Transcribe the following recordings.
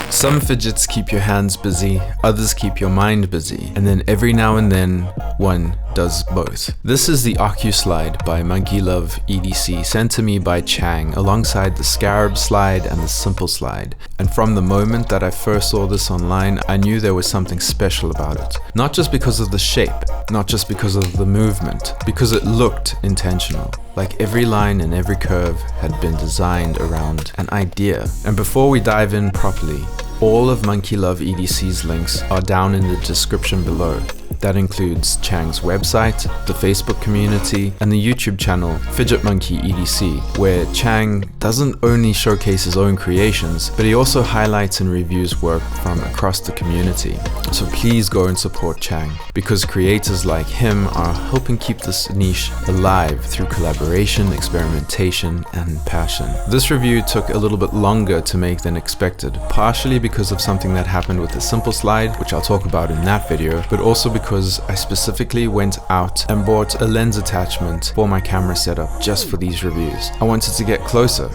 Some fidgets keep your hands busy, others keep your mind busy, and then every now and then, one does both. This is the OcuSlide by Monkey Love EDC, sent to me by Chang, alongside the ScarabSlide and the Simple Slide. And from the moment that I first saw this online, I knew there was something special about it. Not just because of the shape, not just because of the movement, because it looked intentional. Like every line and every curve had been designed around an idea. And before we dive in properly, all of Monkey Love EDC's links are down in the description below. That includes Chang's website, the Facebook community, and the YouTube channel Fidget Monkey EDC, where Chang doesn't only showcase his own creations, but he also highlights and reviews work from across the community. So please go and support Chang, because creators like him are helping keep this niche alive through collaboration, experimentation, and passion. This review took a little bit longer to make than expected, partially because of something that happened with the Simple Slide, which I'll talk about in that video, but also because I specifically went out and bought a lens attachment for my camera setup just for these reviews. I wanted to get closer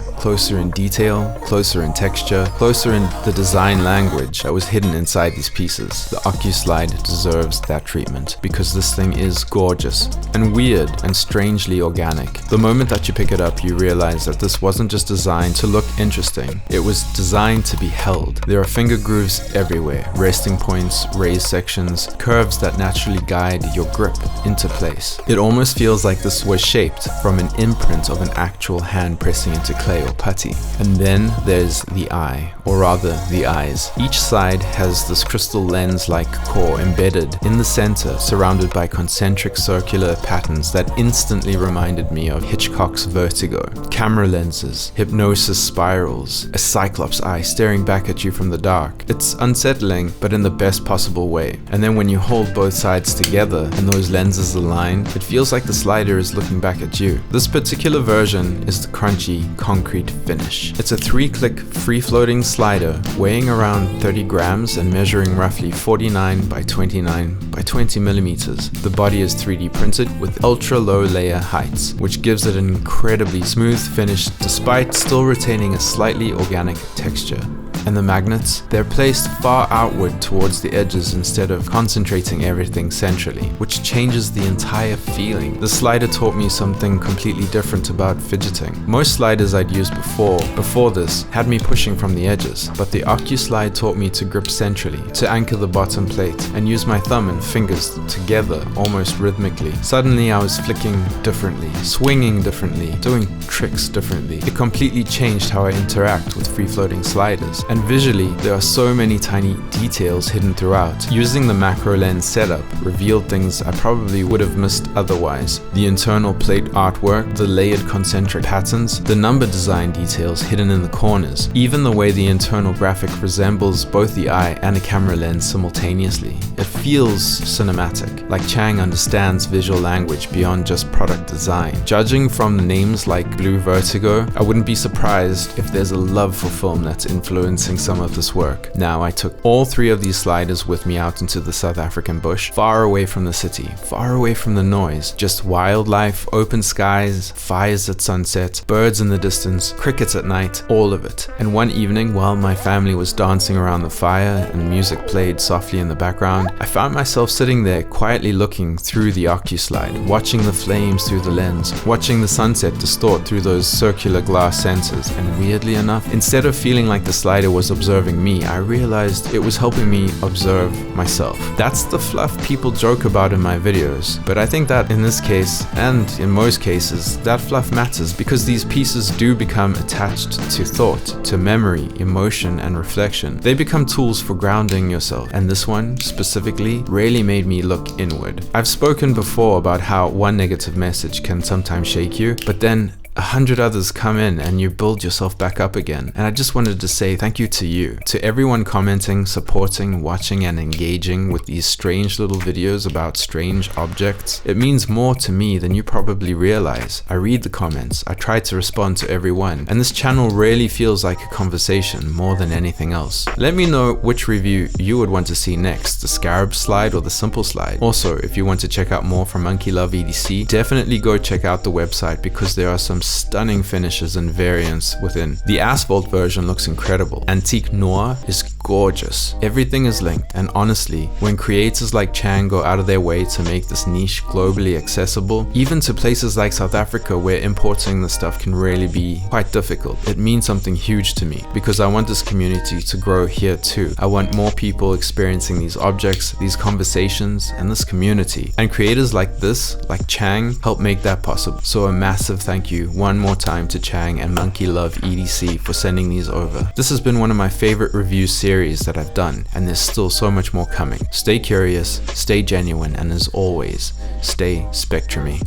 in detail, closer in texture, closer in the design language that was hidden inside these pieces. The OcuSlide deserves that treatment because this thing is gorgeous and weird and strangely organic. The moment that you pick it up, you realize that this wasn't just designed to look interesting, it was designed to be held. There are finger grooves everywhere, resting points, raised sections, curves that naturally guide your grip into place. It almost feels like this was shaped from an imprint of an actual hand pressing into clay or putty. And then there's the eye, or rather the eyes. Each side has this crystal lens-like core embedded in the center, surrounded by concentric circular patterns that instantly reminded me of Hitchcock's Vertigo. Camera lenses, hypnosis spirals, a cyclops eye staring back at you from the dark. It's unsettling, but in the best possible way. And then when you hold both sides together and those lenses align, it feels like the slider is looking back at you. This particular version is the crunchy, concrete finish. It's a 3-click free-floating slider weighing around 30 grams and measuring roughly 49 by 29 by 20 millimeters. The body is 3D printed with ultra-low layer heights, which gives it an incredibly smooth finish despite still retaining a slightly organic texture. And the magnets, they're placed far outward towards the edges instead of concentrating everything centrally, which changes the entire feeling. The slider taught me something completely different about fidgeting. Most sliders I'd used before this, had me pushing from the edges, but the OcuSlide taught me to grip centrally, to anchor the bottom plate, and use my thumb and fingers together almost rhythmically. Suddenly I was flicking differently, swinging differently, doing tricks differently. It completely changed how I interact with free-floating sliders. And visually, there are so many tiny details hidden throughout. Using the macro lens setup revealed things I probably would have missed otherwise. The internal plate artwork, the layered concentric patterns, the number design details hidden in the corners, even the way the internal graphic resembles both the eye and a camera lens simultaneously. It feels cinematic, like Chang understands visual language beyond just product design. Judging from the names like Blue Vertigo, I wouldn't be surprised if there's a love for film that's influencing some of this work. Now, I took all 3 of these sliders with me out into the South African bush, far away from the city, far away from the noise, just wildlife, open skies, fires at sunset, birds in the distance, crickets at night, all of it. And one evening, while my family was dancing around the fire and music played softly in the background, I found myself sitting there quietly looking through the OcuSlide, watching the flames through the lens, watching the sunset distort through those circular glass sensors, and weirdly enough, instead of feeling like the slider was observing me, I realized it was helping me observe myself. That's the fluff people joke about in my videos, but I think that in this case, and in most cases, that fluff matters because these pieces do become attached to thought, to memory, emotion, and reflection. They become tools for grounding yourself, and this one, specifically, really made me look inward. I've spoken before about how one negative message can sometimes shake you, but then 100 others come in and you build yourself back up again. And I just wanted to say thank you to you, to everyone commenting, supporting, watching, and engaging with these strange little videos about strange objects. It means more to me than you probably realize. I read the comments, I try to respond to everyone, and this channel really feels like a conversation more than anything else. Let me know which review you would want to see next, the ScarabSlide or the Simple Slide. Also, if you want to check out more from Monkey Love EDC, definitely go check out the website because there are some some stunning finishes and variants within. The Asphalt version looks incredible. Antique Noir is gorgeous. Everything is linked, and honestly, when creators like Chang go out of their way to make this niche globally accessible, even to places like South Africa where importing the stuff can really be quite difficult, it means something huge to me, because I want this community to grow here too. I want more people experiencing these objects, these conversations, and this community. And creators like this, like Chang, help make that possible. So a massive thank you one more time to Chang and Monkey Love EDC for sending these over. This has been one of my favorite review series that I've done, and there's still so much more coming. Stay curious, stay genuine, and as always, stay spectrumy.